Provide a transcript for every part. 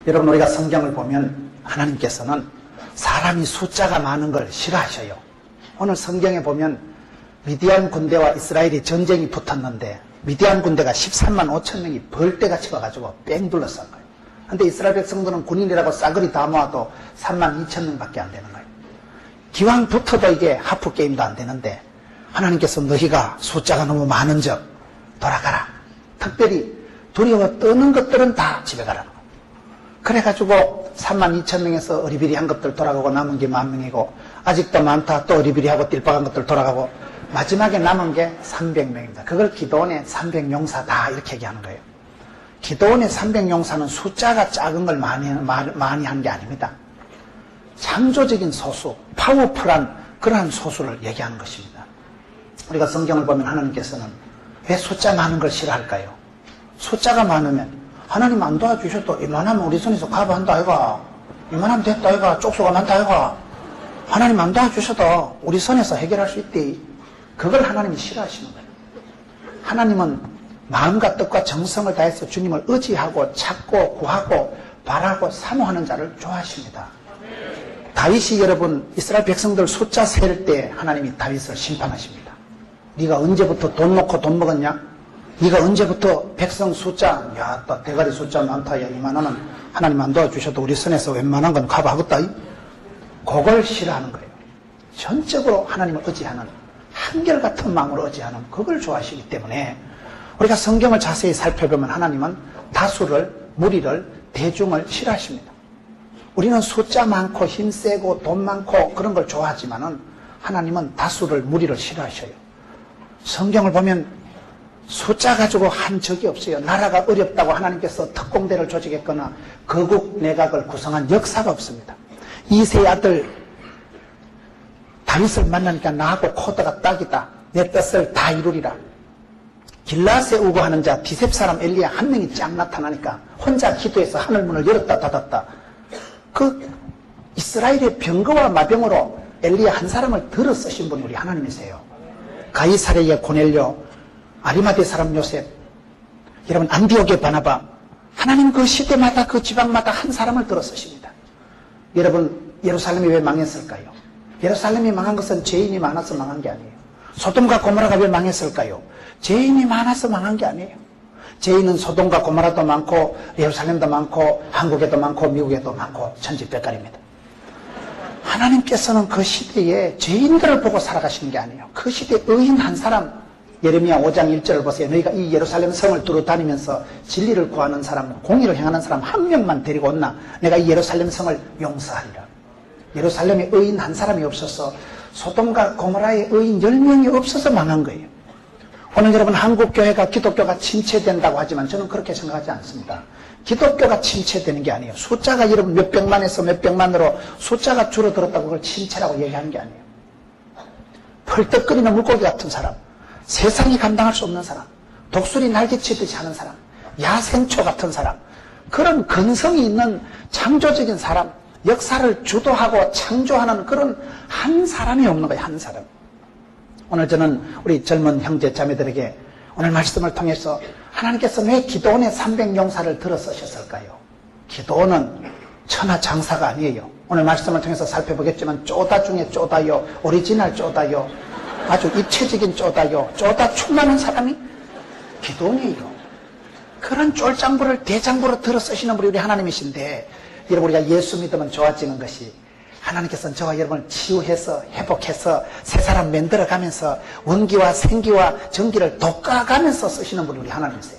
여러분, 우리가 성경을 보면 하나님께서는 사람이 숫자가 많은 걸 싫어하셔요. 오늘 성경에 보면 미디안 군대와 이스라엘이 전쟁이 붙었는데 미디안 군대가 13만 5천 명이 벌떼같이 와가지고 뺑 둘러싼 거예요. 근데 이스라엘 백성들은 군인이라고 싸그리 다 모아도 3만 2천 명밖에 안 되는 거예요. 기왕 붙어도 이게 하프 게임도 안 되는데 하나님께서 너희가 숫자가 너무 많은 적 돌아가라. 특별히 두려워 떠는 것들은 다 집에 가라는 거예요. 그래가지고 3만 2천 명에서 어리비리한 것들 돌아가고 남은 게 10,000명이고 아직도 많다 또 어리비리하고 띨박한 것들 돌아가고 마지막에 남은 게 300명입니다. 그걸 기도원의 300용사다 이렇게 얘기하는 거예요. 기도원의 300용사는 숫자가 작은 걸 많이 한 게 아닙니다. 창조적인 소수, 파워풀한 그러한 소수를 얘기하는 것입니다. 우리가 성경을 보면 하나님께서는 왜 숫자 많은 걸 싫어할까요? 숫자가 많으면 하나님 안 도와주셔도 이만하면 우리 손에서 커버한다 아이가, 이만하면 됐다 아이가, 쪽수가 많다 아이가, 하나님 안 도와주셔도 우리 손에서 해결할 수 있대. 그걸 하나님이 싫어하시는 거예요. 하나님은 마음과 뜻과 정성을 다해서 주님을 의지하고 찾고 구하고 바라고 사모하는 자를 좋아하십니다. 다윗이 여러분 이스라엘 백성들 숫자 셀 때 하나님이 다윗을 심판하십니다. 네가 언제부터 돈 놓고 돈 먹었냐? 네가 언제부터 백성 숫자, 야, 또 대가리 숫자 많다, 야, 이만하면 하나님 안 도와주셔도 우리 손에서 웬만한 건 커버하겠다. 그걸 싫어하는 거예요. 전적으로 하나님을 의지하는, 한결같은 마음으로 의지하는, 그걸 좋아하시기 때문에 우리가 성경을 자세히 살펴보면 하나님은 다수를, 무리를, 대중을 싫어하십니다. 우리는 숫자 많고 힘세고 돈 많고 그런 걸 좋아하지만은 하나님은 다수를, 무리를 싫어하셔요. 성경을 보면 숫자 가지고 한 적이 없어요. 나라가 어렵다고 하나님께서 특공대를 조직했거나 거국 내각을 구성한 역사가 없습니다. 이세의 아들 다윗을 만나니까 나하고 코드가 딱이다. 내 뜻을 다 이루리라. 길라앗에 우거하는 자 디셉 사람 엘리야 한 명이 쫙 나타나니까 혼자 기도해서 하늘문을 열었다 닫았다. 그 이스라엘의 병거와 마병으로 엘리야 한 사람을 들어 쓰신 분이 우리 하나님이세요. 가이사랴의 고넬료, 아리마대 사람 요셉, 여러분 안디옥의 바나바, 하나님 그 시대마다 그 지방마다 한 사람을 들어 쓰십니다. 여러분 예루살렘이 왜 망했을까요? 예루살렘이 망한 것은 죄인이 많아서 망한 게 아니에요. 소돔과 고모라가 왜 망했을까요? 죄인이 많아서 망한 게 아니에요. 죄인은 소돔과 고모라도 많고 예루살렘도 많고 한국에도 많고 미국에도 많고 천지백갈입니다. 하나님께서는 그 시대에 죄인들을 보고 살아가시는 게 아니에요. 그 시대에 의인 한 사람, 예레미야 5장 1절을 보세요. 너희가 이 예루살렘 성을 두루 다니면서 진리를 구하는 사람, 공의를 행하는 사람 한 명만 데리고 온나 내가 이 예루살렘 성을 용서하리라. 예루살렘에 의인 한 사람이 없어서 소돔과 고모라의 의인 10명이 없어서 망한 거예요. 오늘 여러분 한국교회가 기독교가 침체된다고 하지만 저는 그렇게 생각하지 않습니다. 기독교가 침체되는 게 아니에요. 숫자가 여러분 몇백만에서 몇백만으로 숫자가 줄어들었다고 그걸 침체라고 얘기하는 게 아니에요. 펄떡거리는 물고기 같은 사람, 세상이 감당할 수 없는 사람, 독수리 날개치듯이 하는 사람, 야생초 같은 사람, 그런 근성이 있는 창조적인 사람, 역사를 주도하고 창조하는 그런 한 사람이 없는 거예요. 한 사람. 오늘 저는 우리 젊은 형제 자매들에게 오늘 말씀을 통해서 하나님께서 왜 기도원의 300용사를 들어 쓰셨을까요? 기도원은 천하장사가 아니에요. 오늘 말씀을 통해서 살펴보겠지만 쪼다 중에 쪼다요, 오리지널 쪼다요, 아주 입체적인 쪼다요, 쪼다 충만한 사람이 기도원이에요. 그런 쫄장부를 대장부로 들어 쓰시는 분이 우리 하나님이신데, 여러분 우리가 예수 믿으면 좋아지는 것이 하나님께서는 저와 여러분을 치유해서 회복해서 새 사람 만들어가면서 원기와 생기와 전기를 돋궈가면서 쓰시는 분이 우리 하나님이세요.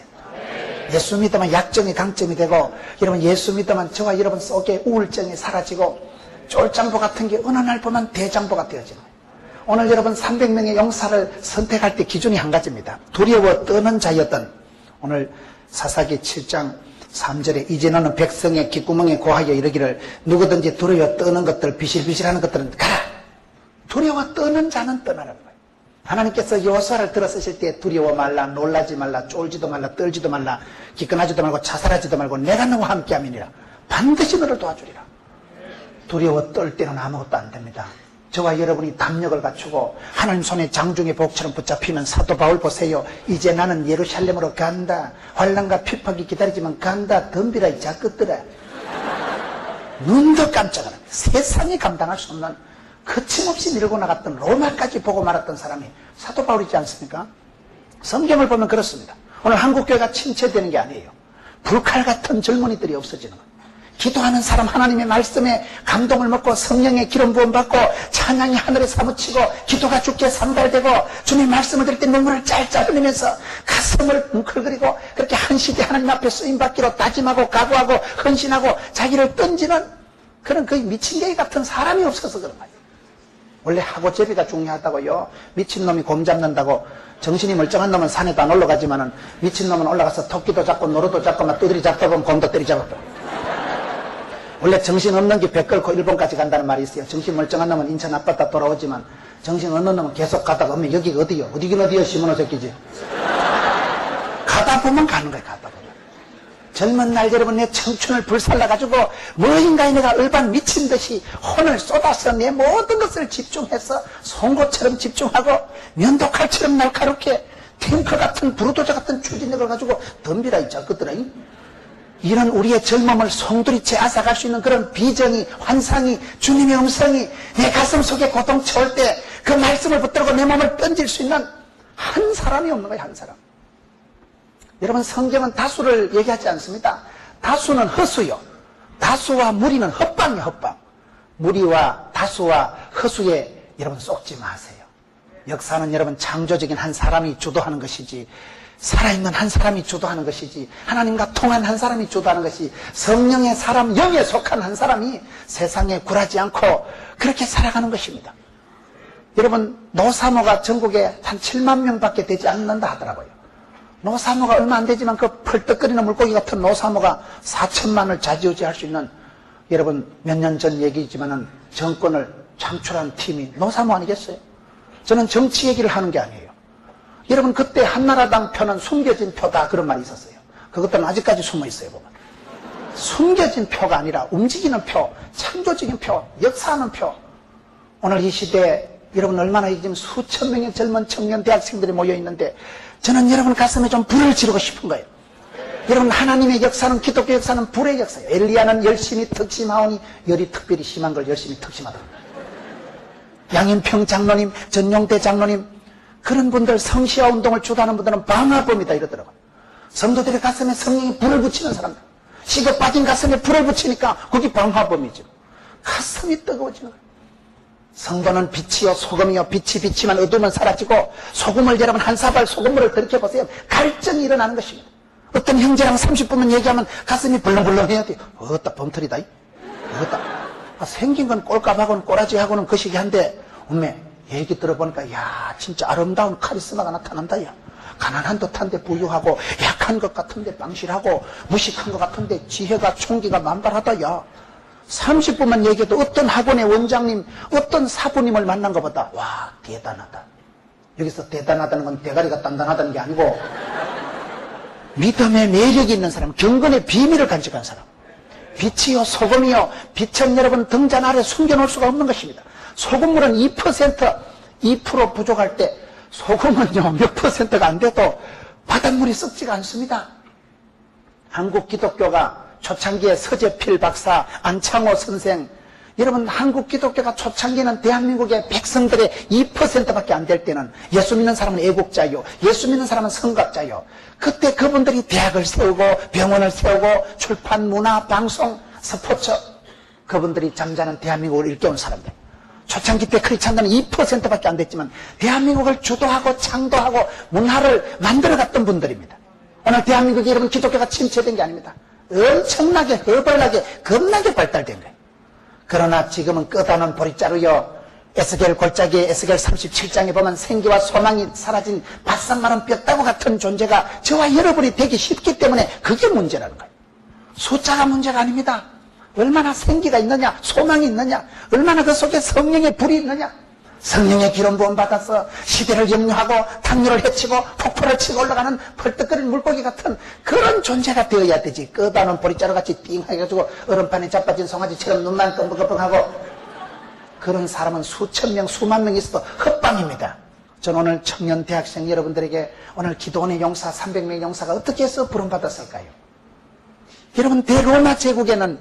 예수 믿으면 약점이 강점이 되고, 여러분 예수 믿으면 저와 여러분 속에 우울증이 사라지고 쫄장부 같은 게 어느 날 보면 대장부가 되어지는 거예요. 오늘 여러분 300명의 용사를 선택할 때 기준이 한 가지입니다. 두려워 떠는 자였던, 오늘 사사기 7장 3절에 이제 너는 백성의 귓구멍에 고하여 이르기를 누구든지 두려워 떠는 것들, 비실비실하는 것들은 가라. 두려워 떠는 자는 떠나라는 거예요. 하나님께서 여호수아를 들어 쓰실 때 두려워 말라, 놀라지 말라, 쫄지도 말라, 떨지도 말라, 기권하지도 말고 자살하지도 말고 내가 너와 함께함이니라. 반드시 너를 도와주리라. 두려워 떨 때는 아무것도 안 됩니다. 저와 여러분이 담력을 갖추고 하나님 손에 장중의 복처럼 붙잡히면 사도 바울 보세요. 이제 나는 예루살렘으로 간다. 환난과 핍박이 기다리지만 간다. 덤비라 이 작것들아. 눈도 깜짝을 합니다. 세상이 감당할 수 없는 거침없이 밀고 나갔던 로마까지 보고 말았던 사람이 사도 바울이지 않습니까? 성경을 보면 그렇습니다. 오늘 한국교회가 침체되는 게 아니에요. 불칼 같은 젊은이들이 없어지는 거예요. 기도하는 사람, 하나님의 말씀에 감동을 먹고 성령의 기름 부음 받고 찬양이 하늘에 사무치고 기도가 주께 상달되고 주님의 말씀을 들을 때 눈물을 짤짤 흘리면서 가슴을 뭉클거리고 그렇게 한 시대 하나님 앞에 쓰임받기로 다짐하고 각오하고 헌신하고 자기를 던지는 그런 그 미친 개이 같은 사람이 없어서 그런 거예요. 원래 하고제비가 중요하다고요. 미친놈이 곰 잡는다고. 정신이 멀쩡한 놈은 산에도 안 올라가지만은 미친놈은 올라가서 토끼도 잡고 노루도 잡고 막 두드리 잡다 보면 곰도 때리잡았다. 원래 정신 없는 게 배 끌고 일본까지 간다는 말이 있어요. 정신 멀쩡한 놈은 인천 앞바다 돌아오지만 정신 없는 놈은 계속 가다가 오면 여기가 어디요? 어디긴 어디요? 시몬호 새끼지. 가다 보면 가는 거예요. 가다 보면. 젊은 날 여러분 내 청춘을 불살라가지고 뭐인가에 내가 얼반 미친 듯이 혼을 쏟아서 내 모든 것을 집중해서 송곳처럼 집중하고 면도칼처럼 날카롭게 탱크 같은 부르도자 같은 추진력을 가지고 덤비라 이 작것들아. 이런 우리의 젊음을 송두리째 앗아갈 수 있는 그런 비전이, 환상이, 주님의 음성이 내 가슴 속에 고통 채울 때 그 말씀을 붙들고 내 몸을 던질 수 있는 한 사람이 없는 거예요. 한 사람. 여러분 성경은 다수를 얘기하지 않습니다. 다수는 허수요. 다수와 무리는 헛방이에요. 헛방. 무리와 다수와 허수에 여러분 쏙지 마세요. 역사는 여러분 창조적인 한 사람이 주도하는 것이지 살아있는 한 사람이 주도하는 것이지 하나님과 통한 한 사람이 주도하는 것이 성령의 사람 영에 속한 한 사람이 세상에 굴하지 않고 그렇게 살아가는 것입니다. 여러분 노사모가 전국에 한 7만 명밖에 되지 않는다 하더라고요. 노사모가 얼마 안 되지만 그 펄떡거리는 물고기 같은 노사모가 4천만을 좌지우지할 수 있는 여러분 몇 년 전 얘기지만은 정권을 창출한 팀이 노사모 아니겠어요? 저는 정치 얘기를 하는 게 아니에요. 여러분 그때 한나라당 표는 숨겨진 표다 그런 말이 있었어요. 그것들은 아직까지 숨어 있어요. 보면 숨겨진 표가 아니라 움직이는 표, 창조적인 표, 역사하는 표. 오늘 이 시대에 여러분 얼마나 지금 수천 명의 젊은 청년 대학생들이 모여 있는데 저는 여러분 가슴에 좀 불을 지르고 싶은 거예요. 여러분 하나님의 역사는 기독교 역사는 불의 역사예요. 엘리야는 열심히 특심하오니 열이 특별히 심한 걸 열심히 특심하더라. 양인평 장로님, 전용대 장로님 그런 분들 성시화 운동을 주도하는 분들은 방화범이다 이러더라고요. 성도들의 가슴에 성령이 불을 붙이는 사람들. 식어 빠진 가슴에 불을 붙이니까 거기 방화범이죠. 가슴이 뜨거워지는 거예요. 성도는 빛이요 소금이요 빛이 비치면 어두우면 사라지고 소금을 여러분 한 사발 소금물을 들이켜보세요. 갈증이 일어나는 것입니다. 어떤 형제랑 30분만 얘기하면 가슴이 벌렁벌렁해야 돼요. 어따 범털이다. 어따 생긴 건 꼴값하고는 꼬라지하고는 거시기한데 엄매 얘기 들어보니까 야 진짜 아름다운 카리스마가 나타난다. 야 가난한 듯한데 부유하고 약한 것 같은데 방실하고 무식한 것 같은데 지혜가 총기가 만발하다. 야 30분만 얘기해도 어떤 학원의 원장님 어떤 사부님을 만난 것보다 와 대단하다. 여기서 대단하다는 건 대가리가 단단하다는 게 아니고 믿음의 매력이 있는 사람, 경건의 비밀을 간직한 사람. 빛이요 소금이요 빛은 여러분 등잔 아래 숨겨놓을 수가 없는 것입니다. 소금물은 2% 부족할 때 소금은요 몇 %가 안 돼도 바닷물이 썩지가 않습니다. 한국 기독교가 초창기에 서재필 박사, 안창호 선생 여러분 한국 기독교가 초창기는 대한민국의 백성들의 2%밖에 안 될 때는 예수 믿는 사람은 애국자요 예수 믿는 사람은 성각자요 그때 그분들이 대학을 세우고 병원을 세우고 출판, 문화, 방송, 스포츠 그분들이 잠자는 대한민국을 일깨운 사람들 초창기 때 크리스찬들은 2%밖에 안 됐지만 대한민국을 주도하고 창도하고 문화를 만들어갔던 분들입니다. 오늘 대한민국이 여러분 기독교가 침체된 게 아닙니다. 엄청나게 허벌나게 겁나게 발달된 거예요. 그러나 지금은 끝없는 보리자루요 에스겔 골짜기에 에스겔 37장에 보면 생기와 소망이 사라진 바싹 마른 뼈다구 같은 존재가 저와 여러분이 되기 쉽기 때문에 그게 문제라는 거예요. 숫자가 문제가 아닙니다. 얼마나 생기가 있느냐 소망이 있느냐 얼마나 그 속에 성령의 불이 있느냐 성령의 기름 부음 받아서 시대를 염려하고 당뇨를 해치고 폭포를 치고 올라가는 펄떡거리는 물고기 같은 그런 존재가 되어야 되지. 끝없는 보리자루같이 띵 해가지고 얼음판에 자빠진 송아지처럼 눈만 끔뻑끔뻑하고 그런 사람은 수천 명 수만 명 있어도 헛방입니다. 저는 오늘 청년 대학생 여러분들에게 오늘 기도원의 용사 300명의 용사가 어떻게 해서 부름받았을까요? 여러분 대로마 제국에는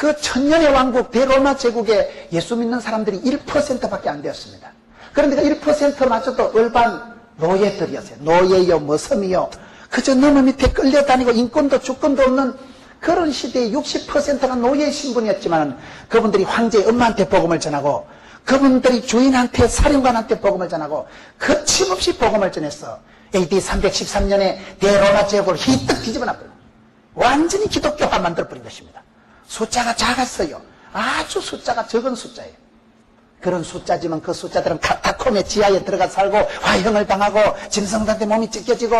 그 천년의 왕국 대로마 제국에 예수 믿는 사람들이 1%밖에 안 되었습니다. 그런데 그 1%마저도 일반 노예들이었어요. 노예요, 머슴이요. 그저 너무 밑에 끌려다니고 인권도 주권도 없는 그런 시대에 60%가 노예 신분이었지만 그분들이 황제의 엄마한테 복음을 전하고 그분들이 주인한테 사령관한테 복음을 전하고 거침없이 복음을 전했어. AD 313년에 대로마 제국을 휘떡 뒤집어놨거든요. 완전히 기독교화 만들어버린 것입니다. 숫자가 작았어요. 아주 숫자가 적은 숫자예요. 그런 숫자지만 그 숫자들은 카타콤의 지하에 들어가 살고 화형을 당하고 짐승들한테 몸이 찢겨지고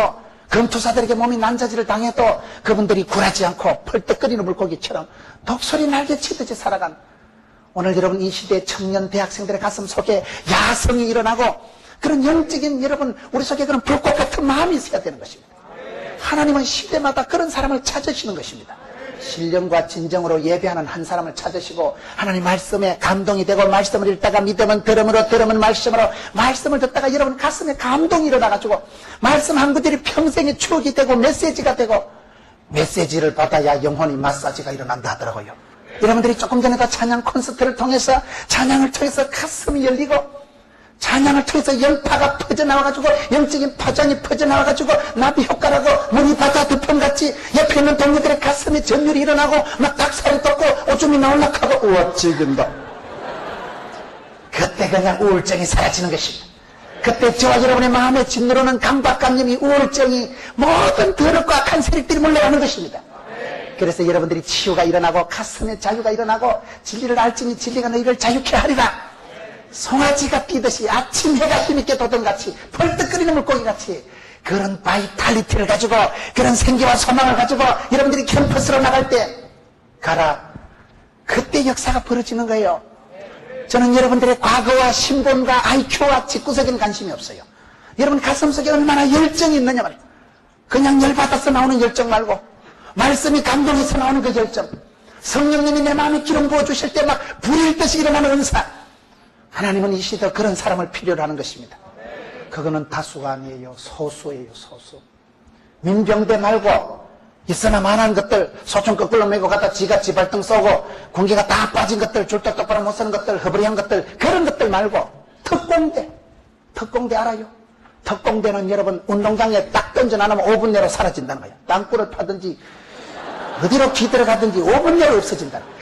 검투사들에게 몸이 난자질을 당해도 그분들이 굴하지 않고 펄떡거리는 물고기처럼 독소리 날개 치듯이 살아간 오늘 여러분 이 시대의 청년 대학생들의 가슴 속에 야성이 일어나고 그런 영적인 여러분 우리 속에 그런 불꽃 같은 마음이 있어야 되는 것입니다. 하나님은 시대마다 그런 사람을 찾으시는 것입니다. 신령과 진정으로 예배하는 한 사람을 찾으시고 하나님 말씀에 감동이 되고 말씀을 읽다가 믿음은 들음으로 들음은 말씀으로 말씀을 듣다가 여러분 가슴에 감동이 일어나가지고 말씀 한 구절이 평생의 추억이 되고 메시지가 되고 메시지를 받아야 영혼이 마사지가 일어난다 하더라고요. 여러분들이 조금 전에도 찬양 콘서트를 통해서 찬양을 통해서 가슴이 열리고 찬양을 통해서 연파가 퍼져나와가지고 영적인 파장이 퍼져나와가지고 나비 효과라고 문이 바다 두편같이 옆에 있는 동료들의 가슴에 전율이 일어나고 막 닭살이 돋고 오줌이 나올락하고 우와 지긴다. 그때 그냥 우울증이 사라지는 것입니다. 그때 저와 여러분의 마음에 짓누르는 감각감염이 우울증이 모든 더럽고 악한 세력들이 몰려가는 것입니다. 그래서 여러분들이 치유가 일어나고 가슴에 자유가 일어나고 진리를 알지니 진리가 너희를 자유케 하리라. 송아지가 뛰듯이 아침 해가 힘있게 돋던같이 펄떡거리는 물고기같이 그런 바이탈리티를 가지고 그런 생기와 소망을 가지고 여러분들이 캠퍼스로 나갈 때 가라. 그때 역사가 벌어지는 거예요. 저는 여러분들의 과거와 신분과 IQ와 집구석에는 관심이 없어요. 여러분 가슴속에 얼마나 열정이 있느냐 말이에요. 그냥 열받아서 나오는 열정 말고 말씀이 감동해서 나오는 그 열정, 성령님이 내 마음에 기름 부어주실 때 막 불일 듯이 일어나는 은사. 하나님은 이 시대 그런 사람을 필요로 하는 것입니다. 그거는 다수가 아니에요. 소수예요. 소수. 민병대 말고 있으나 만한 것들, 소총 거꾸로 메고 가다 지가 지발등 쏘고 공기가 다 빠진 것들, 줄도 똑바로 못 서는 것들, 허브리한 것들, 그런 것들 말고 특공대. 특공대 알아요? 특공대는 여러분 운동장에 딱 던져놔놓으면 5분 내로 사라진다는 거예요. 땅굴을 파든지 어디로 기들어가든지 5분 내로 없어진다는 거예요.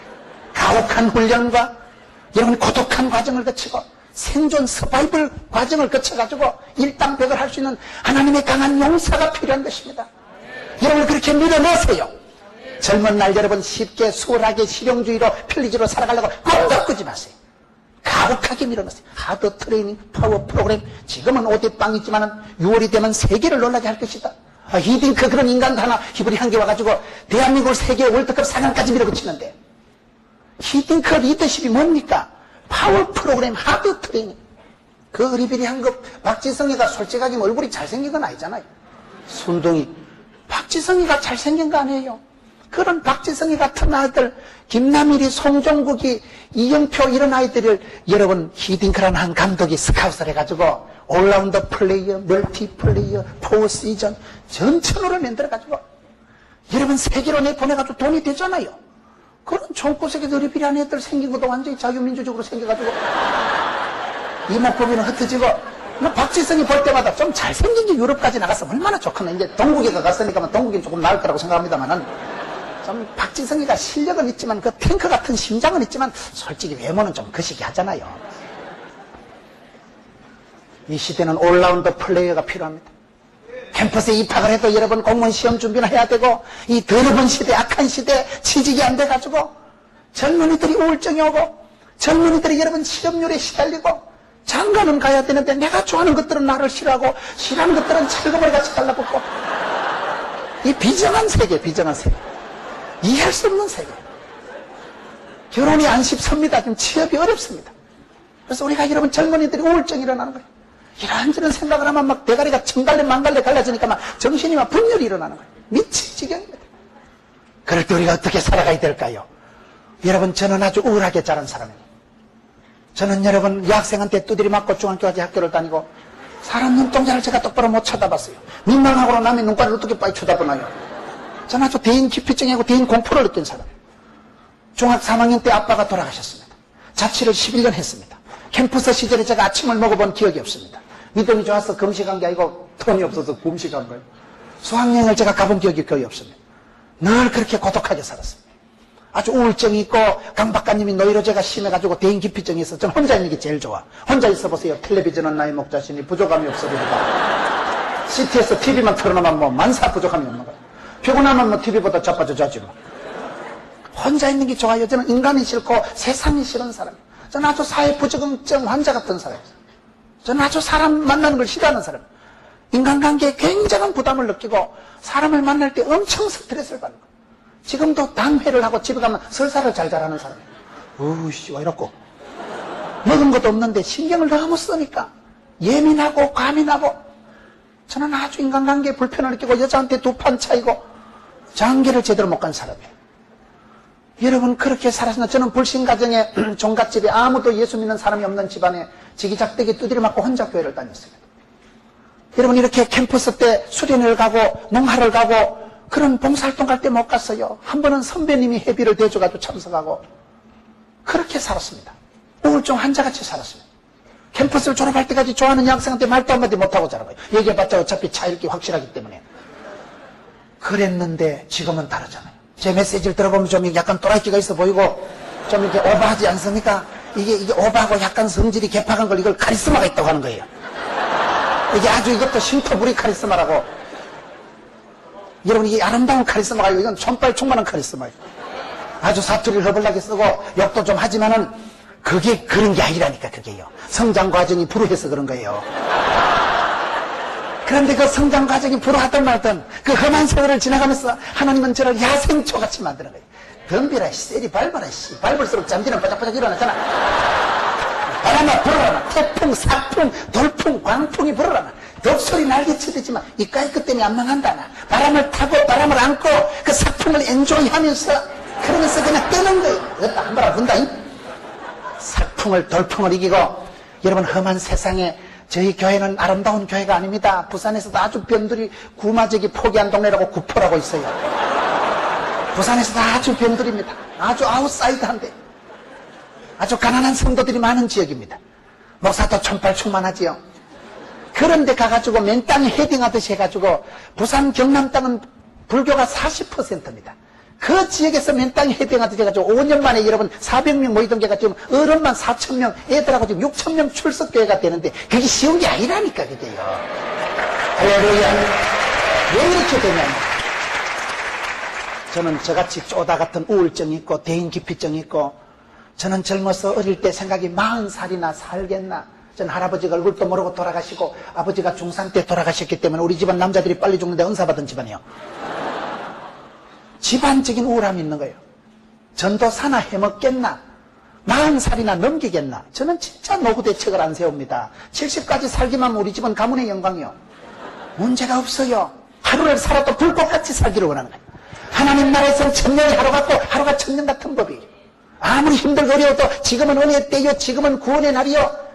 가혹한 훈련과 여러분 고독한 과정을 거치고 생존 서바이벌 과정을 거쳐가지고 일당백을 할 수 있는 하나님의 강한 용사가 필요한 것입니다. 여러분 그렇게 밀어넣으세요. 젊은 날 여러분 쉽게 수월하게 실용주의로 편리주의로 살아가려고 꿈도 꾸지 마세요. 가혹하게 밀어넣으세요. 하드 트레이닝 파워 프로그램 지금은 5대 빵이지만 6월이 되면 세계를 놀라게 할 것이다. 히딩크 그런 인간도 하나 히브리 한 개 와가지고 대한민국을 세계 월드컵 4강까지 밀어붙이는데 히딩크 리더십이 뭡니까? 파워 프로그램 하드 트레이닝. 그 어리비리한 거 박지성이가 솔직하게 얼굴이 잘생긴 건 아니잖아요. 순둥이. 박지성이가 잘생긴 거 아니에요. 그런 박지성이 같은 아이들, 김남일이, 송종국이, 이영표 이런 아이들을 여러분 히딩크라는 한 감독이 스카웃을 해가지고 올라운더 플레이어, 멀티 플레이어, 포시전 전천후를 만들어가지고 여러분 세계로 내보내가지고 돈이 되잖아요. 그런 총구석에서 어리비리한 애들 생긴 것도 완전히 자유민주적으로 생겨가지고 이목구비는 흩어지고 박지성이 볼 때마다 좀 잘생긴 게 유럽까지 나갔으면 얼마나 좋겠나. 이제 동국에 갔으니까 동국이 조금 나을 거라고 생각합니다만은 좀 박지성이가 실력은 있지만 그 탱크 같은 심장은 있지만 솔직히 외모는 좀 거시기 하잖아요. 이 시대는 올라운더 플레이어가 필요합니다. 캠퍼스에 입학을 해도 여러분 공무원 시험 준비나 해야 되고 이 더러운 시대, 악한 시대 취직이 안 돼가지고 젊은이들이 우울증이 오고 젊은이들이 여러분 실업률에 시달리고 장가는 가야 되는데 내가 좋아하는 것들은 나를 싫어하고 싫어하는 것들은 철거머리같이 달라붙고 이 비정한 세계, 비정한 세계. 이해할 수 없는 세계. 결혼이 안 쉽습니다. 지금 취업이 어렵습니다. 그래서 우리가 여러분 젊은이들이 우울증이 일어나는 거예요. 이런저런 생각을 하면 막 대가리가 천갈래 만갈래 갈라지니까 막 정신이 막 분열이 일어나는 거예요. 미칠 지경입니다. 그럴 때 우리가 어떻게 살아가야 될까요? 여러분 저는 아주 우울하게 자란 사람입니다. 저는 여러분 여학생한테 두드리 맞고 중학교까지 학교를 다니고 사람 눈동자를 제가 똑바로 못 쳐다봤어요. 민망하고 남의 눈깔을 어떻게 빨리 쳐다보나요? 저는 아주 대인 기피증하고 대인 공포를 느낀 사람. 중학 3학년 때 아빠가 돌아가셨습니다. 자취를 11년 했습니다. 캠퍼스 시절에 제가 아침을 먹어본 기억이 없습니다. 믿음이 좋아서 금식한 게 아니고 돈이 없어서 금식한 거예요. 수학여행을 제가 가본 기억이 거의 없습니다. 늘 그렇게 고독하게 살았습니다. 아주 우울증이 있고 강박관님이 노이로제가 심해가지고 대인기피증이 있어. 저는 혼자 있는 게 제일 좋아. 혼자 있어 보세요. 텔레비전은 나의 목자시니 부족함이 없어버리다. CT에서 TV만 틀어놓으면 뭐 만사 부족함이 없는 거야. 피곤하면 뭐 TV보다 자빠져 자지 뭐. 혼자 있는 게 좋아요. 저는 인간이 싫고 세상이 싫은 사람이에요. 저는 아주 사회 부적응증 환자 같은 사람이에요. 저는 아주 사람 만나는 걸 싫어하는 사람이에요. 인간관계에 굉장한 부담을 느끼고 사람을 만날 때 엄청 스트레스를 받는 거예요. 지금도 당회를 하고 집에 가면 설사를 잘 잘하는 사람이에요. 우씨 왜 이렇고 먹은 것도 없는데 신경을 너무 쓰니까 예민하고 과민하고 저는 아주 인간관계에 불편을 느끼고 여자한테 두 판 차이고 장기를 제대로 못 간 사람이에요. 여러분 그렇게 살았습니다. 저는 불신가정에 종갓집에 아무도 예수 믿는 사람이 없는 집안에 지기작대기 두드려 맞고 혼자 교회를 다녔습니다. 여러분 이렇게 캠퍼스 때 수련회를 가고 농하를 가고 그런 봉사활동 갈 때 못 갔어요. 한 번은 선배님이 회비를 대줘가지고 참석하고 그렇게 살았습니다. 우울증 환자같이 살았습니다. 캠퍼스를 졸업할 때까지 좋아하는 여학생한테 말도 한마디 못하고 자라고요. 얘기해봤자 어차피 차일기 확실하기 때문에. 그랬는데 지금은 다르잖아요. 제 메시지를 들어보면 좀 약간 또라이끼가 있어 보이고 좀 이렇게 오버하지 않습니까? 이게 오버하고 약간 성질이 개팍한 걸 이걸 카리스마가 있다고 하는 거예요. 이게 아주 이것도 신토부리 카리스마라고. 여러분 이게 아름다운 카리스마가 아니고 이건 손발 충만한 카리스마예요. 아주 사투리를 허벌나게 쓰고 욕도 좀 하지만은 그게 그런 게 아니라니까 그게요. 성장 과정이 불우해서 그런 거예요. 그런데 그 성장 과정이 불우하든 말든 그 험한 세월을 지나가면서 하나님은 저를 야생초같이 만드는 거예요. 덤비라 세리 밟아라 밟을수록 잠기는 바짝바짝 일어나잖아. 바람아 불어라. 태풍 사풍 돌풍 광풍이 불어라. 덥소리 날개치듯지만 이까이 그 때문에 안 망한다. 바람을 타고 바람을 안고 그 사풍을 엔조이하면서 그러면서 그냥 뜨는 거예요. 어따 한 바람 분다. 사풍을 돌풍을 이기고. 여러분 험한 세상에 저희 교회는 아름다운 교회가 아닙니다. 부산에서도 아주 변두리 구마저기 포기한 동네라고 구포라고 있어요. 부산에서도 아주 변두리입니다. 아주 아웃사이드한데 아주 가난한 성도들이 많은 지역입니다. 목사도 촌발충만하지요. 그런데 가가지고 맨 땅에 헤딩하듯이 해가지고 부산 경남 땅은 불교가 40%입니다. 그 지역에서 맨 땅에 헤딩하듯이 해가지고 5년 만에 여러분 400명 모이던 게가 지금 어른만 4,000명 애들하고 지금 6,000명 출석교회가 되는데 그게 쉬운 게 아니라니까 그게요. 할렐루야. 왜 이렇게 되냐면 저는 저같이 쪼다 같은 우울증이 있고 대인기피증이 있고 저는 젊어서 어릴 때 생각이 40살이나 살겠나. 전 할아버지가 얼굴도 모르고 돌아가시고 아버지가 중3 때 돌아가셨기 때문에 우리 집안 남자들이 빨리 죽는데 은사받은 집안이에요. 집안적인 우울함이 있는 거예요. 전도사나 해먹겠나. 40살이나 넘기겠나. 저는 진짜 노후 대책을 안 세웁니다. 70까지 살기만 하면 우리 집은 가문의 영광이요. 문제가 없어요. 하루를 살아도 불꽃같이 살기를 원하는 거예요. 하나님 나라에서는 1000년이 하루 같고 하루가 1000년 같은 법이에요. 아무리 힘들고 어려워도 지금은 은혜의 때요 지금은 구원의 날이요.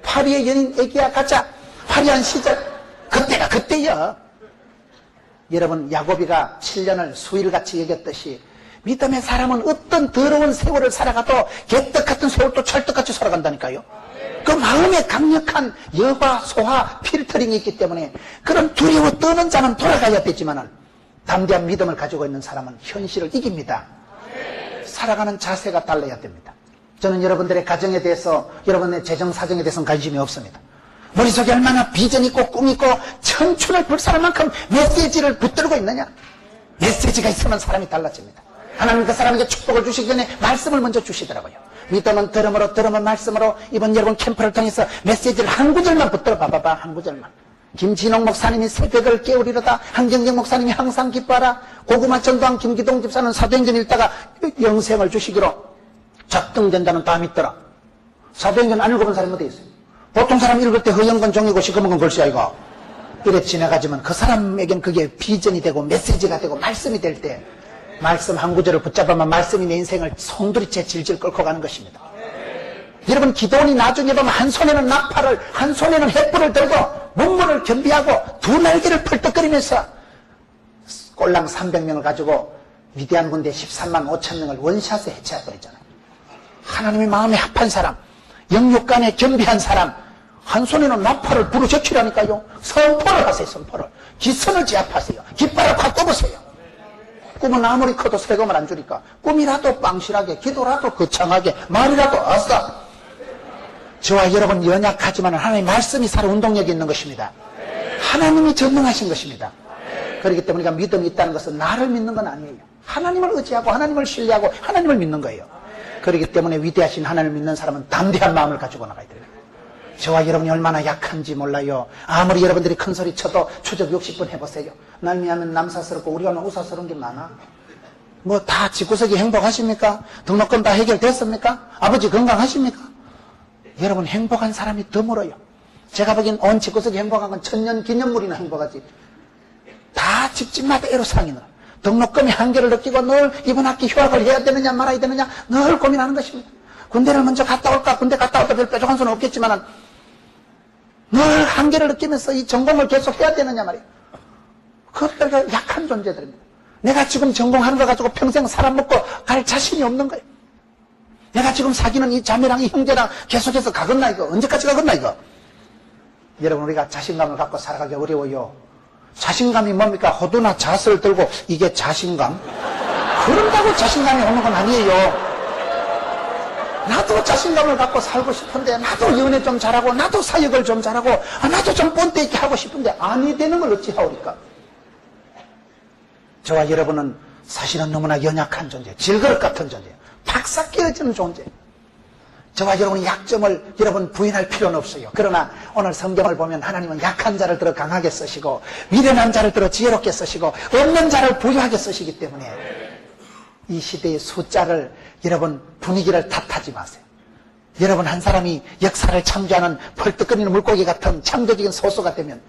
파리의 연인 애기야 가자. 화려한 시절 그때가 그때요. 여러분 야곱이가 7년을 수일같이 여겼듯이 믿음의 사람은 어떤 더러운 세월을 살아가도 개떡 같은 세월도 찰떡같이 살아간다니까요. 그 마음에 강력한 여화 소화 필터링이 있기 때문에 그런 두려워 떠는 자는 돌아가야 되지만은 담대한 믿음을 가지고 있는 사람은 현실을 이깁니다. 살아가는 자세가 달라야 됩니다. 저는 여러분들의 가정에 대해서 여러분의 재정 사정에 대해서는 관심이 없습니다. 머릿속에 얼마나 비전 있고 꿈 있고 청춘을 불살할 만큼 메시지를 붙들고 있느냐. 메시지가 있으면 사람이 달라집니다. 하나님 그 사람에게 축복을 주시기 전에 말씀을 먼저 주시더라고요. 믿음은 들음으로 들음은 말씀으로. 이번 여러분 캠프를 통해서 메시지를 한 구절만 붙들어 봐봐봐. 한 구절만. 김진홍 목사님이 새벽을 깨우리로다. 한경경 목사님이 항상 기뻐하라. 고구마 전도한 김기동 집사는 사도행전 읽다가 영생을 주시기로 작동된다는 다 믿더라. 사도행전 안 읽어본 사람이 어디 있어요? 보통 사람 읽을 때 허영건 종이고 시커먼 건 글씨야 이거. 이래 지나가지만 그 사람에겐 그게 비전이 되고 메시지가 되고 말씀이 될 때 말씀 한 구절을 붙잡으면 말씀이 내 인생을 송두리째 질질 끌고 가는 것입니다. 여러분 기도원이 나중에 보면 한 손에는 나팔을 한 손에는 횃불을 들고 문물을 겸비하고 두 날개를 펄떡거리면서 꼴랑 300명을 가지고 위대한 군대 13만 5천 명을 원샷에 해체해버렸잖아요. 하나님의 마음에 합한 사람, 영육간에 겸비한 사람, 한 손에는 나팔을 부르짖히라니까요. 선포를 하세요. 선포를. 기선을 제압하세요. 깃발을 확 꼽으세요. 꿈은 아무리 커도 세금을 안 주니까 꿈이라도 빵실하게, 기도라도 거창하게, 말이라도 아싸. 저와 여러분 연약하지만 하나님의 말씀이 살아 운동력이 있는 것입니다. 하나님이 전능하신 것입니다. 그렇기 때문에 우리가 믿음이 있다는 것은 나를 믿는 건 아니에요. 하나님을 의지하고 하나님을 신뢰하고 하나님을 믿는 거예요. 그렇기 때문에 위대하신 하나님을 믿는 사람은 담대한 마음을 가지고 나가야 돼요. 저와 여러분이 얼마나 약한지 몰라요. 아무리 여러분들이 큰 소리 쳐도 추적 60분 해보세요. 날미하면 남사스럽고 우리가 우사스러운 게 많아. 뭐 다 집구석이 행복하십니까? 등록금 다 해결됐습니까? 아버지 건강하십니까? 여러분 행복한 사람이 드물어요. 제가 보기엔 온 집구석이 행복한 건 천년 기념물이나 행복하지. 다 집집마다 애로사항이 나. 등록금의 한계를 느끼고 늘 이번 학기 휴학을 해야 되느냐 말아야 되느냐 늘 고민하는 것입니다. 군대를 먼저 갔다 올까? 군대 갔다 올까? 별 뾰족한 수는 없겠지만 늘 한계를 느끼면서 이 전공을 계속 해야 되느냐 말이에요. 그것들가 약한 존재들입니다. 내가 지금 전공하는 거 가지고 평생 사람 먹고 갈 자신이 없는 거예요. 내가 지금 사귀는 이 자매랑 이 형제랑 계속해서 가겠나 이거? 언제까지 가겠나 이거? 여러분 우리가 자신감을 갖고 살아가기 어려워요. 자신감이 뭡니까? 호두나 잣을 들고 이게 자신감? 그런다고 자신감이 오는 건 아니에요. 나도 자신감을 갖고 살고 싶은데 나도 연애 좀 잘하고 나도 사역을 좀 잘하고 나도 좀 본때 있게 하고 싶은데 아니 되는 걸 어찌 하오리까? 저와 여러분은 사실은 너무나 연약한 존재, 질그릇 같은 존재, 박삭 끼어지는 존재. 저와 여러분의 약점을 여러분 부인할 필요는 없어요. 그러나 오늘 성경을 보면 하나님은 약한 자를 들어 강하게 쓰시고 미련한 자를 들어 지혜롭게 쓰시고 없는 자를 부유하게 쓰시기 때문에 이 시대의 숫자를 여러분 분위기를 탓하지 마세요. 여러분 한 사람이 역사를 창조하는 펄떡거리는 물고기 같은 창조적인 소수가 되면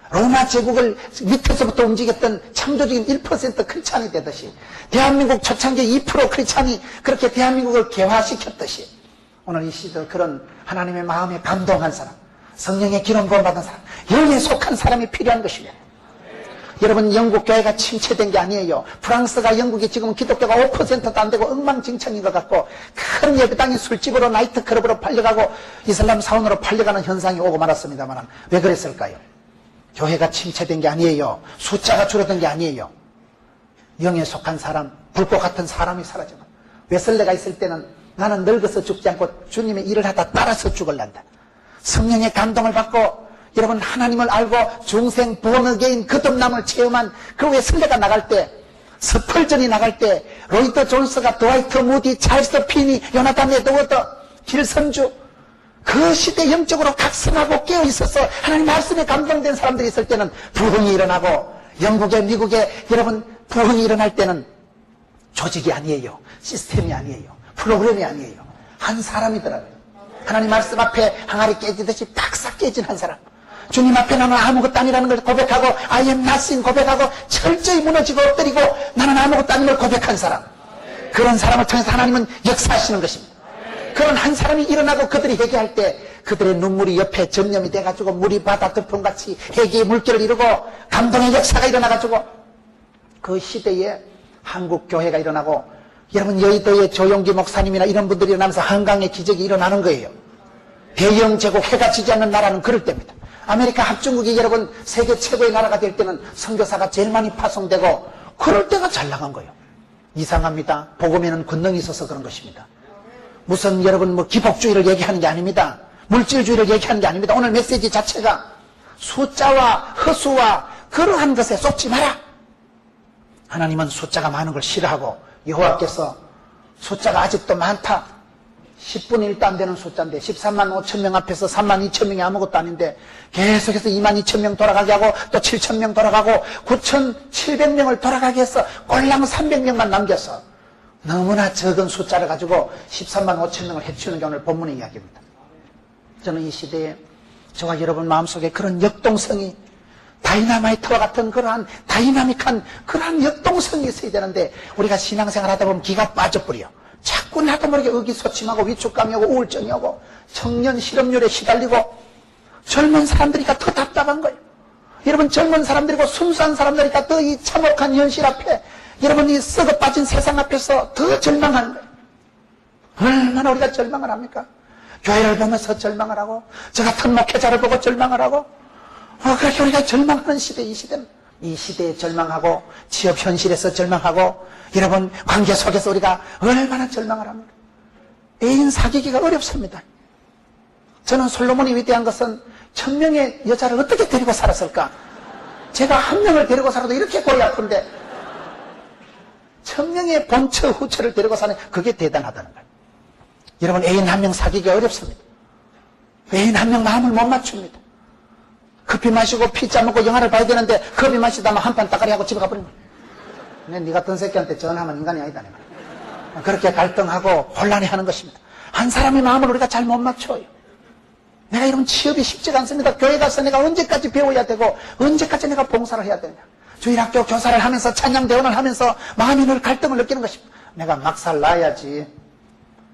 로마 제국을 밑에서부터 움직였던 창조적인 1% 크리스찬이 되듯이 대한민국 초창기 2% 크리스찬이 그렇게 대한민국을 개화시켰듯이 오늘 이 시대 그런 하나님의 마음에 감동한 사람, 성령의 기름 부음 받은 사람, 영에 속한 사람이 필요한 것입니다. 여러분 영국 교회가 침체된 게 아니에요. 프랑스가 영국이 지금 기독교가 5%도 안 되고 엉망진창인 것 같고 큰 예배당이 술집으로 나이트클럽으로 팔려가고 이슬람 사원으로 팔려가는 현상이 오고 말았습니다만 왜 그랬을까요? 교회가 침체된 게 아니에요. 숫자가 줄어든 게 아니에요. 영에 속한 사람, 불꽃 같은 사람이 사라져요. 웨슬레가 있을 때는 나는 늙어서 죽지 않고 주님의 일을 하다 따라서 죽을란다. 성령의 감동을 받고 여러분 하나님을 알고 중생 본어게인 거듭남을 체험한 그 웨슬레가 나갈 때 스펄전이 나갈 때 로이터 존스가 드와이트 무디 찰스 피니 요나탄 에드워드 길선주 그 시대 영적으로 각성하고 깨어있어서 하나님 말씀에 감동된 사람들이 있을 때는 부흥이 일어나고 영국에 미국에 여러분 부흥이 일어날 때는 조직이 아니에요. 시스템이 아니에요. 프로그램이 아니에요. 한 사람이더라고요. 하나님 말씀 앞에 항아리 깨지듯이 박삭 깨진 한 사람. 주님 앞에 나는 아무것도 아니라는 걸 고백하고 I am nothing 고백하고 철저히 무너지고 엎드리고 나는 아무것도 아님을 고백한 사람. 그런 사람을 통해서 하나님은 역사하시는 것입니다. 그런 한 사람이 일어나고 그들이 회개할 때 그들의 눈물이 옆에 전염이 돼가지고 물이 바다 덮음같이 회개의 물결을 이루고 감동의 역사가 일어나가지고 그 시대에 한국 교회가 일어나고 여러분 여의도의 조용기 목사님이나 이런 분들이 일어나면서 한강의 기적이 일어나는 거예요. 대영 제국 해가 지지 않는 나라는 그럴 때입니다. 아메리카 합중국이 여러분 세계 최고의 나라가 될 때는 선교사가 제일 많이 파송되고 그럴 때가 잘 나간 거예요. 이상합니다. 복음에는 권능이 있어서 그런 것입니다. 무슨 여러분 뭐 기복주의를 얘기하는 게 아닙니다. 물질주의를 얘기하는 게 아닙니다. 오늘 메시지 자체가 숫자와 허수와 그러한 것에 쏟지 마라. 하나님은 숫자가 많은 걸 싫어하고 여호와께서 숫자가 아직도 많다. 10분의 1도 안 되는 숫자인데 13만 5천 명 앞에서 3만 2천 명이 아무것도 아닌데 계속해서 2만 2천 명 돌아가게 하고 또 7천 명 돌아가고 9,700명을 돌아가게 해서 꼴랑 300명만 남겨서 너무나 적은 숫자를 가지고 13만 5천 명을 해치우는 게 오늘 본문의 이야기입니다. 저는 이 시대에 저와 여러분 마음속에 그런 역동성이 다이나마이트와 같은 그러한 다이나믹한 그러한 역동성이 있어야 되는데 우리가 신앙생활 하다 보면 기가 빠져버려. 자꾸 나도 모르게 의기소침하고 위축감이 오고 우울증이 오고 청년 실업률에 시달리고 젊은 사람들이니까 더 답답한 거예요. 여러분 젊은 사람들이고 순수한 사람들이니까 더 이 참혹한 현실 앞에 여러분이 썩어 빠진 세상 앞에서 더 절망하는 거예요. 얼마나 우리가 절망을 합니까? 교회를 보면서 절망을 하고, 저 같은 목회자를 보고 절망을 하고, 그렇게 우리가 절망하는 시대, 이 시대는. 이 시대에 절망하고, 취업 현실에서 절망하고, 여러분, 관계 속에서 우리가 얼마나 절망을 합니까? 애인 사귀기가 어렵습니다. 저는 솔로몬이 위대한 것은 1000명의 여자를 어떻게 데리고 살았을까? 제가 1명을 데리고 살아도 이렇게 골이 아픈데, 1000명의 본처, 후처를 데리고 사는, 그게 대단하다는 거예요. 여러분, 애인 1명 사귀기가 어렵습니다. 애인 1명 마음을 못 맞춥니다. 커피 마시고 피자 먹고 영화를 봐야 되는데 커피 마시다만 한판 따까리 하고 집에 가버립니다. 네 같은 새끼한테 전화하면 인간이 아니다. 그렇게 갈등하고 혼란해하는 것입니다. 한 사람의 마음을 우리가 잘 못 맞춰요. 내가 이런 취업이 쉽지가 않습니다. 교회 가서 내가 언제까지 배워야 되고 언제까지 내가 봉사를 해야 되냐. 주일학교 교사를 하면서 찬양대원을 하면서 마음이 늘 갈등을 느끼는 것입니다. 내가 막살 놔야지.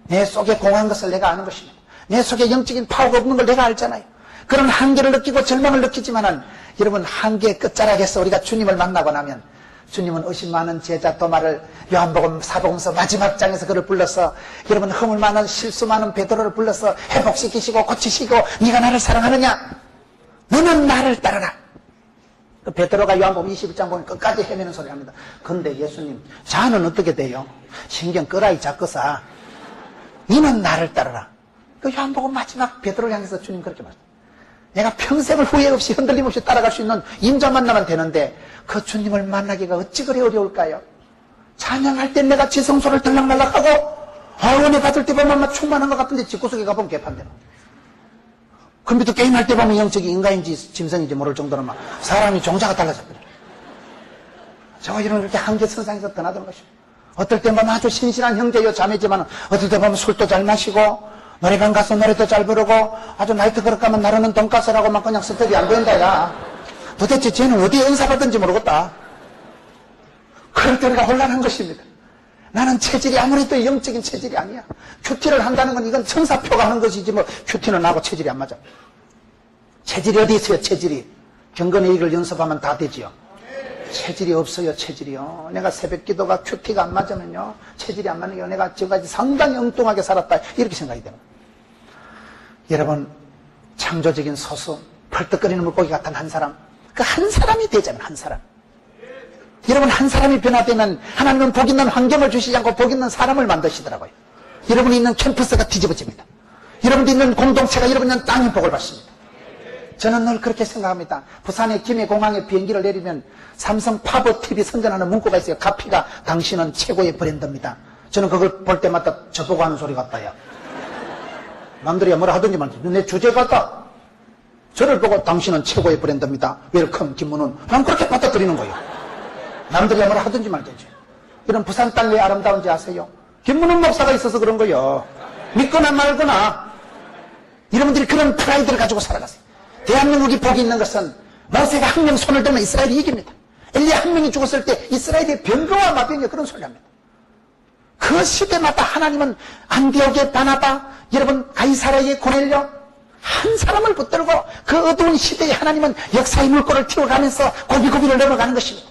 내 속에 공한 것을 내가 아는 것입니다. 내 속에 영적인 파워가 없는 걸 내가 알잖아요. 그런 한계를 느끼고 절망을 느끼지만은 여러분, 한계의 끝자락에서 우리가 주님을 만나고 나면 주님은 의심 많은 제자 도마를 요한복음 사복음서 마지막 장에서 그를 불러서 여러분, 허물 많은 실수 많은 베드로를 불러서 회복시키시고 고치시고 네가 나를 사랑하느냐? 너는 나를 따르라. 그 베드로가 요한복음 21장 보면 끝까지 헤매는 소리 합니다. 근데 예수님, 자는 어떻게 돼요? 신경 끄라이 잡고사. 너는 나를 따르라. 그 요한복음 마지막 베드로를 향해서 주님 그렇게 말합니다. 내가 평생을 후회 없이 흔들림 없이 따라갈 수 있는 임자 만나면 되는데 그 주님을 만나기가 어찌 그리 어려울까요? 찬양할 때 내가 지성소를 들락날락하고 은혜 받을 때 보면 막 충만한 것 같은데 집구석에 가보면 개판되는. 컴퓨터 게임할 때 보면 영적이 인간인지 짐승인지 모를 정도로 막 사람이 종자가 달라졌거든요. 저가 이런 그렇게 한계선상에서 떠나드는 것입니다. 어떨 때 보면 아주 신실한 형제요 자매지만 어떨 때 보면 술도 잘 마시고 노래방 가서 노래도 잘 부르고 아주 나이트클럽 가면 나르는 돈가스라고 막 그냥 스텝이 안 보인다. 야, 도대체 쟤는 어디에 은사 받은지 모르겠다. 그럴 때 우리가 혼란한 것입니다. 나는 체질이 아무래도 영적인 체질이 아니야. 큐티를 한다는 건 이건 천사표가 하는 것이지 뭐 큐티는 나하고 체질이 안 맞아. 체질이 어디 있어요? 체질이. 경건의 일을 연습하면 다 되지요. 체질이 없어요. 체질이요. 내가 새벽 기도가 큐티가 안 맞으면요 체질이 안 맞는 게 내가 지금까지 상당히 엉뚱하게 살았다 이렇게 생각이 됩니다. 여러분, 창조적인 소수, 펄떡거리는 물고기 같은 한 사람, 그 한 사람이 되잖아요. 한 사람. 여러분, 한 사람이 변화되면 하나님은 복 있는 환경을 주시지 않고 복 있는 사람을 만드시더라고요. 여러분이 있는 캠퍼스가 뒤집어집니다. 여러분이 있는 공동체가 여러분이 있는 땅이 복을 받습니다. 저는 늘 그렇게 생각합니다. 부산의 김해공항에 비행기를 내리면 삼성 파버 TV 선전하는 문구가 있어요. 가피가 당신은 최고의 브랜드입니다. 저는 그걸 볼 때마다 저보고 하는 소리 같다요. 남들이 뭐라 하든지 말든지 내 주제 같다. 저를 보고 당신은 최고의 브랜드입니다. 웰컴 김문훈. 난 그렇게 받아들이는 거예요. 남들이 뭐라 하든지 말든지. 이런 부산 땅 왜 아름다운지 아세요? 김문훈 목사가 있어서 그런 거예요. 믿거나 말거나. 여러분들이 그런 프라이드를 가지고 살아갔어요. 대한민국이 복이 있는 것은 모세가 1명 손을 들면 이스라엘이 이깁니다. 엘리야 1명이 죽었을 때 이스라엘의 병거와 마병이 그런 소리를 합니다. 그 시대마다 하나님은 안디옥의 바나바, 여러분 가이사라의 고넬료, 한 사람을 붙들고 그 어두운 시대에 하나님은 역사의 물꼬를 튀어가면서 고비고비를 넘어가는 것입니다.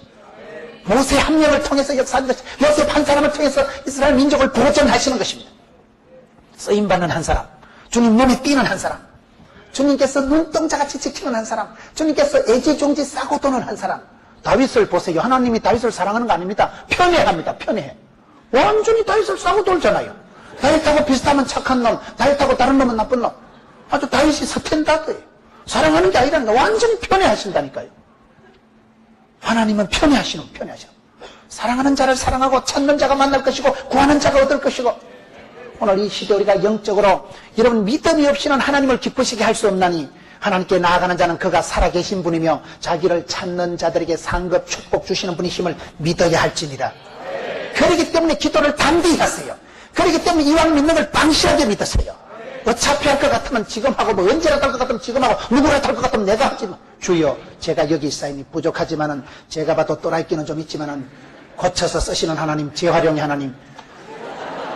모세 1명을 통해서 역사하는 것입니다. 요셉 한 사람을 통해서 이스라엘 민족을 보존하시는 것입니다. 쓰임받는 한 사람, 주님 몸에 띄는 한 사람, 주님께서 눈동자같이 지키는 한 사람, 주님께서 애지중지 싸고 도는 한 사람. 다윗을 보세요. 하나님이 다윗을 사랑하는 거 아닙니다. 편애합니다. 편애. 완전히 다윗을 싸고 돌잖아요. 다윗하고 비슷하면 착한 놈, 다윗하고 다른 놈은 나쁜 놈. 아주 다윗이 스탠다드예요. 사랑하는 게 아니라 완전히 편애하신다니까요. 하나님은 편애하시는. 사랑하는 자를 사랑하고 찾는 자가 만날 것이고 구하는 자가 얻을 것이고. 오늘 이 시대 우리가 영적으로 여러분 믿음이 없이는 하나님을 기쁘시게 할 수 없나니 하나님께 나아가는 자는 그가 살아계신 분이며 자기를 찾는 자들에게 상급 축복 주시는 분이심을 믿어야 할지니라. 그렇기 때문에 기도를 담대히 하세요. 그렇기 때문에 이왕 믿는 걸 방실하게 믿으세요. 어차피 할 것 같으면 지금 하고 뭐 언제라도 할 것 같으면 지금 하고 누구라도 할 것 같으면 내가 하지 뭐. 주여, 제가 여기 있사이니 부족하지만은 제가 봐도 또라이끼는 좀 있지만은 고쳐서 쓰시는 하나님, 재활용의 하나님.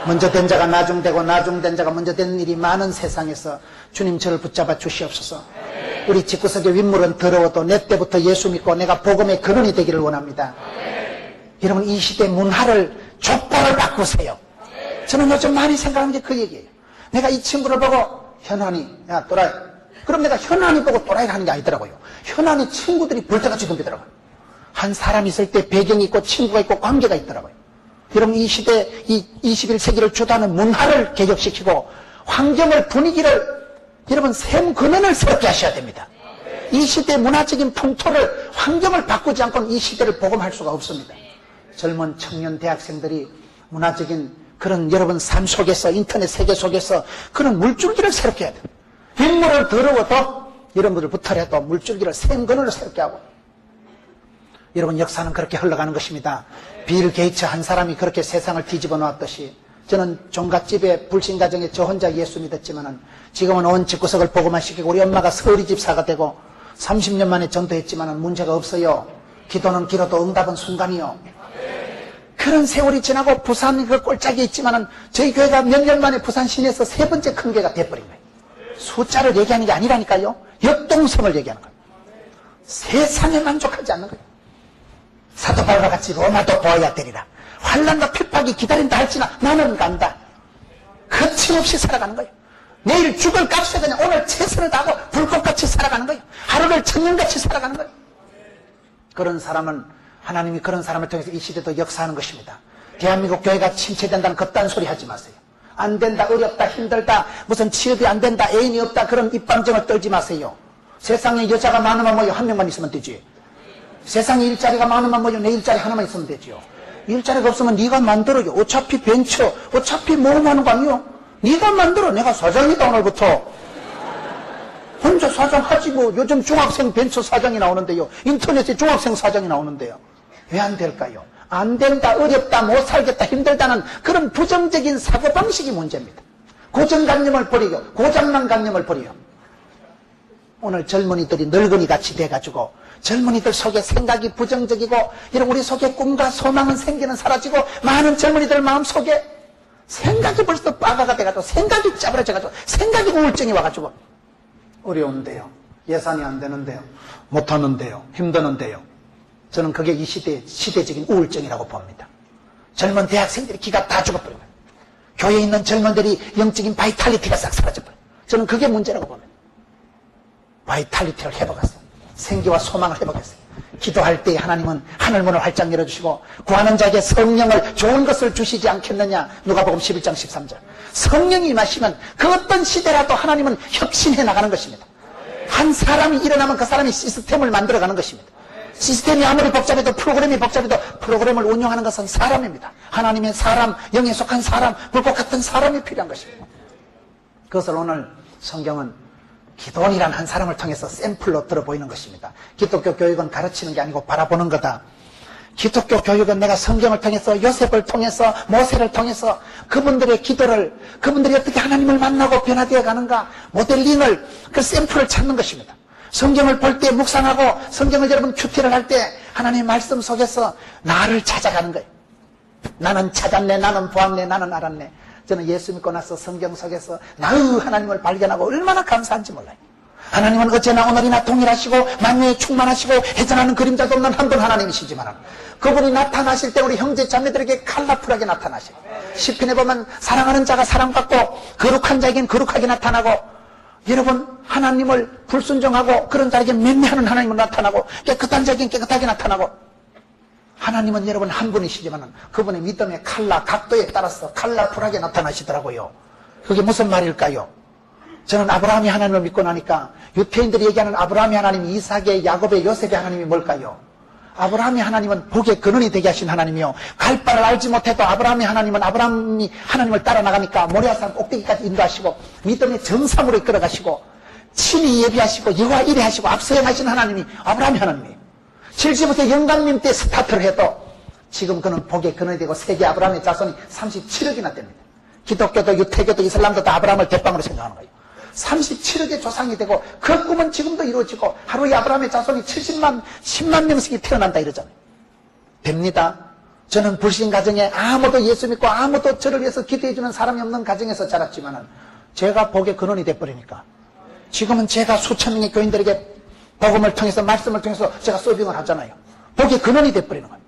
먼저 된 자가 나중되고 나중된 자가 먼저 되는 일이 많은 세상에서 주님 저를 붙잡아 주시옵소서. 우리 집구석의 윗물은 더러워도 내 때부터 예수 믿고 내가 복음의 근원이 되기를 원합니다. 여러분, 이 시대 문화를 족보를 바꾸세요. 저는 요즘 많이 생각하는 게 그 얘기예요. 내가 이 친구를 보고 현안이, 야 또라이. 그럼 내가 현안이 보고 또라이를 하는 게 아니더라고요. 현안이 친구들이 벌떡같이 덤비더라고요. 한 사람이 있을 때 배경이 있고 친구가 있고 관계가 있더라고요. 여러분, 이 시대, 이 21세기를 주도하는 문화를 개혁시키고 환경을, 분위기를, 여러분, 샘 근원을 새롭게 하셔야 됩니다. 이 시대 문화적인 풍토를, 환경을 바꾸지 않고는 이 시대를 복음할 수가 없습니다. 젊은 청년 대학생들이 문화적인 그런 여러분 삶 속에서, 인터넷 세계 속에서 그런 물줄기를 새롭게 해야 돼요. 빗물을 더러워도 여러분들 붙어라도 물줄기를 샘 근원을 새롭게 하고. 여러분, 역사는 그렇게 흘러가는 것입니다. 빌 게이츠 한 사람이 그렇게 세상을 뒤집어 놓았듯이, 저는 종갓집에 불신가정에 저 혼자 예수 믿었지만은 지금은 온 집구석을 복음화 시키고 우리 엄마가 서리 집사가 되고 30년 만에 전도했지만은 문제가 없어요. 기도는 길어도 응답은 순간이요. 그런 세월이 지나고 부산 그 꼴짝이 있지만은 저희 교회가 몇 년 만에 부산 시내에서 세 번째 큰 교회가 돼버린 거예요. 숫자를 얘기하는 게 아니라니까요. 역동성을 얘기하는 거예요. 세상에 만족하지 않는 거예요. 사도 바울과 같이 로마도 보아야 되리라. 환난과 핍박이 기다린다 할지나 나는 간다. 거침없이 살아가는 거예요. 내일 죽을 값에 그냥 오늘 최선을 다하고 불꽃같이 살아가는 거예요. 하루를 천년같이 살아가는 거예요. 그런 사람은 하나님이 그런 사람을 통해서 이 시대도 역사하는 것입니다. 대한민국 교회가 침체된다는 그딴 소리 하지 마세요. 안 된다, 어렵다, 힘들다, 무슨 취업이 안 된다, 애인이 없다, 그런 입방정을 떨지 마세요. 세상에 여자가 많으면 뭐요? 한 명만 있으면 되지. 세상에 일자리가 많으면 뭐요? 내 일자리 하나만 있으면 되지요. 일자리가 없으면 네가 만들어요. 어차피 벤처, 어차피 모험 하는 거 아니요? 네가 만들어. 내가 사장이다 오늘부터. 혼자 사장하지 뭐. 요즘 중학생 벤처 사장이 나오는데요. 인터넷에 중학생 사장이 나오는데요. 왜 안 될까요? 안 된다, 어렵다, 못 살겠다, 힘들다는 그런 부정적인 사고방식이 문제입니다. 고정관념을 버리고 고장난관념을 버려요. 오늘 젊은이들이 늙은이같이 돼가지고 젊은이들 속에 생각이 부정적이고 이런 우리 속에 꿈과 소망은 생기는 사라지고 많은 젊은이들 마음속에 생각이 벌써 빠가가 돼가지고 생각이 짜부러져가지고 생각이 우울증이 와가지고 어려운데요. 예산이 안 되는데요. 못하는데요. 힘드는데요. 저는 그게 이 시대적인 우울증이라고 봅니다. 젊은 대학생들이 기가 다 죽어버려요. 교회에 있는 젊은들이 영적인 바이탈리티가 싹 사라져버려요. 저는 그게 문제라고 봅니다. 바이탈리티를 회복하세요. 생기와 소망을 회복했어요. 기도할 때 하나님은 하늘문을 활짝 열어주시고 구하는 자에게 성령을 좋은 것을 주시지 않겠느냐. 누가복음 11장 13절. 성령이 임하시면 그 어떤 시대라도 하나님은 혁신해 나가는 것입니다. 한 사람이 일어나면 그 사람이 시스템을 만들어가는 것입니다. 시스템이 아무리 복잡해도 프로그램이 복잡해도 프로그램을 운영하는 것은 사람입니다. 하나님의 사람, 영에 속한 사람, 불꽃 같은 사람이 필요한 것입니다. 그것을 오늘 성경은 기도원이란 한 사람을 통해서 샘플로 들어보이는 것입니다. 기독교 교육은 가르치는 게 아니고 바라보는 거다. 기독교 교육은 내가 성경을 통해서 요셉을 통해서 모세를 통해서 그분들의 기도를 그분들이 어떻게 하나님을 만나고 변화되어 가는가 모델링을 그 샘플을 찾는 것입니다. 성경을 볼 때 묵상하고 성경을 여러분 큐티를 할 때 하나님의 말씀 속에서 나를 찾아가는 거예요. 나는 찾았네, 나는 보았네, 나는 알았네. 저는 예수 믿고 나서 성경 속에서 나의 하나님을 발견하고 얼마나 감사한지 몰라요. 하나님은 어제나 오늘이나 동일하시고 만유에 충만하시고 회전하는 그림자도 없는 한 분 하나님이시지만 그분이 나타나실 때 우리 형제 자매들에게 칼라풀하게 나타나셔요. 시편에 보면 사랑하는 자가 사랑받고 거룩한 자에겐 거룩하게 나타나고 여러분 하나님을 불순종하고 그런 자에게 맹매하는 하나님은 나타나고 깨끗한 자에겐 깨끗하게 나타나고 하나님은 여러분 한 분이시지만 그분의 믿음의 칼라 각도에 따라서 칼라풀하게 나타나시더라고요. 그게 무슨 말일까요? 저는 아브라함이 하나님을 믿고 나니까 유태인들이 얘기하는 아브라함의 하나님, 이삭의, 야곱의, 요셉의 하나님이 뭘까요? 아브라함의 하나님은 복의 근원이 되게 하신 하나님이요. 갈 바를 알지 못해도 아브라함의 하나님은 아브라함이 하나님을 따라 나가니까 모리아산 꼭대기까지 인도하시고 믿음의 정상으로 이끌어가시고 친히 예비하시고 여호와 이레하시고 앞서 행하신 하나님이 아브라함의 하나님이에요. 70부터 영광님 때 스타트를 해도 지금 그는 복의 근원이 되고 세계 아브라함의 자손이 37억이나 됩니다. 기독교도 유태교도 이슬람도 다 아브라함을 대빵으로 생각하는 거예요. 37억의 조상이 되고 그 꿈은 지금도 이루어지고 하루에 아브라함의 자손이 10만 명씩이 태어난다 이러잖아요. 됩니다. 저는 불신 가정에 아무도 예수 믿고 아무도 저를 위해서 기도해주는 사람이 없는 가정에서 자랐지만 제가 복의 근원이 돼버리니까 지금은 제가 수천 명의 교인들에게 복음을 통해서 말씀을 통해서 제가 서빙을 하잖아요. 복의 근원이 돼버리는 거예요.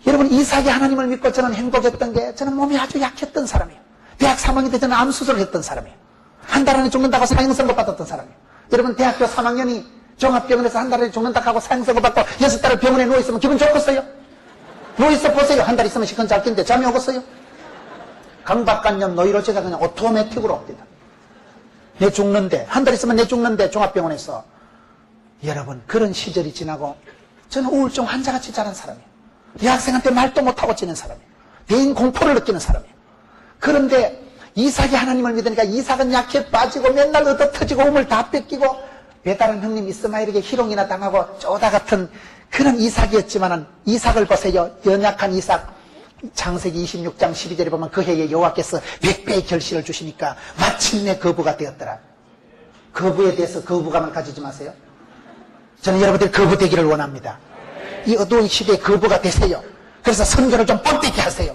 여러분, 이삭이 하나님을 믿고 저는 행복했던 게, 저는 몸이 아주 약했던 사람이에요. 대학 3학년 때 저는 암수술을 했던 사람이에요. 한 달 안에 죽는다고 사형선고 받았던 사람이에요. 여러분, 대학교 3학년이 종합병원에서 한 달 안에 죽는다고 하고 사형선고 받고 6달을 병원에 누워있으면 기분 좋겠어요? 누워있어 보세요. 한 달 있으면 시큰 잘 낀데 잠이 오겠어요? 강박관념, 노이로제가 그냥 오토매틱으로 옵니다. 내 죽는데, 한 달 있으면 내 죽는데, 종합병원에서. 여러분, 그런 시절이 지나고, 저는 우울증 환자같이 자란 사람이에요. 대학생한테 말도 못하고 지낸 사람이에요. 대인 공포를 느끼는 사람이에요. 그런데, 이삭이 하나님을 믿으니까 이삭은 약해 빠지고, 맨날 얻어터지고, 우물 다 뺏기고, 배다른 형님 이스마엘에게 희롱이나 당하고, 쪼다 같은 그런 이삭이었지만은, 이삭을 보세요. 연약한 이삭. 창세기 26장 12절에 보면 그 해에 여호와께서 100배의 결실을 주시니까 마침내 거부가 되었더라. 거부에 대해서 거부감을 가지지 마세요. 저는 여러분들이 거부 되기를 원합니다. 이 어두운 시대에 거부가 되세요. 그래서 선교를 좀 뻔되게 하세요.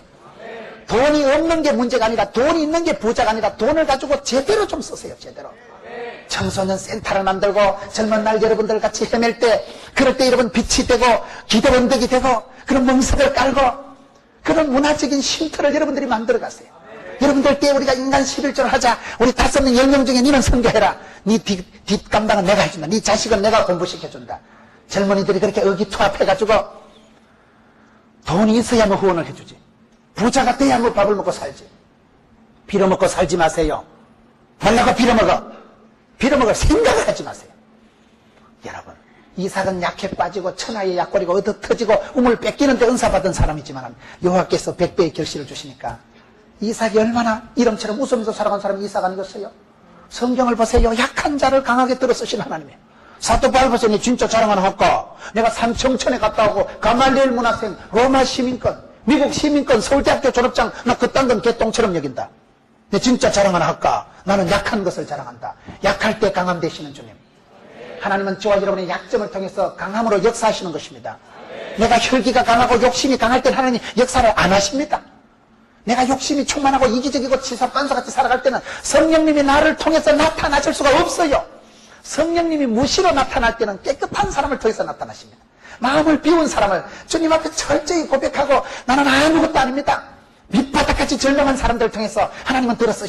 돈이 없는 게 문제가 아니라, 돈이 있는 게 부자가 아니라, 돈을 가지고 제대로 좀 쓰세요. 제대로. 청소년 센터를 만들고, 젊은 날 여러분들 같이 헤맬 때, 그럴 때 여러분 빛이 되고, 기도 원덕이 되고, 그런 멍석을 깔고, 그런 문화적인 쉼터를 여러분들이 만들어 가세요. 여러분들 때 우리가 인간 11조를 하자. 우리 5명, 10명 중에 니는 선교해라. 니 뒷감당은 내가 해준다. 니 자식은 내가 공부시켜준다. 젊은이들이 그렇게 의기투합해가지고 돈이 있어야만 후원을 해주지. 부자가 돼야만 밥을 먹고 살지. 빌어먹고 살지 마세요. 말라고 빌어먹어. 빌어먹을 생각을 하지 마세요. 여러분, 이삭은 약해 빠지고 천하의 약골이고 얻어터지고 우물 뺏기는데 은사받은 사람이지만 여호와께서 100배의 결실을 주시니까 이삭이 얼마나 이름처럼 웃으면서 살아간 사람이 이삭 아니겠어요? 성경을 보세요. 약한 자를 강하게 들어쓰신 하나님이에요. 사도 바울 보세요. 진짜 자랑 하나 할까? 내가 삼청천에 갔다 오고 가말리엘 문학생, 로마 시민권, 미국 시민권, 서울대학교 졸업장, 나 그딴 건 개똥처럼 여긴다. 내 진짜 자랑 하나 할까? 나는 약한 것을 자랑한다. 약할 때 강함 되시는 주님. 하나님은 저와 여러분의 약점을 통해서 강함으로 역사하시는 것입니다. 내가 혈기가 강하고 욕심이 강할 땐 하나님 역사를 안 하십니다. 내가 욕심이 충만하고 이기적이고 치사반사같이 살아갈 때는 성령님이 나를 통해서 나타나실 수가 없어요. 성령님이 무시로 나타날 때는 깨끗한 사람을 통해서 나타나십니다. 마음을 비운 사람을 주님 앞에 철저히 고백하고 나는 아무것도 아닙니다. 밑바닥같이 절망한 사람들을 통해서 하나님은 들어쓰십니다.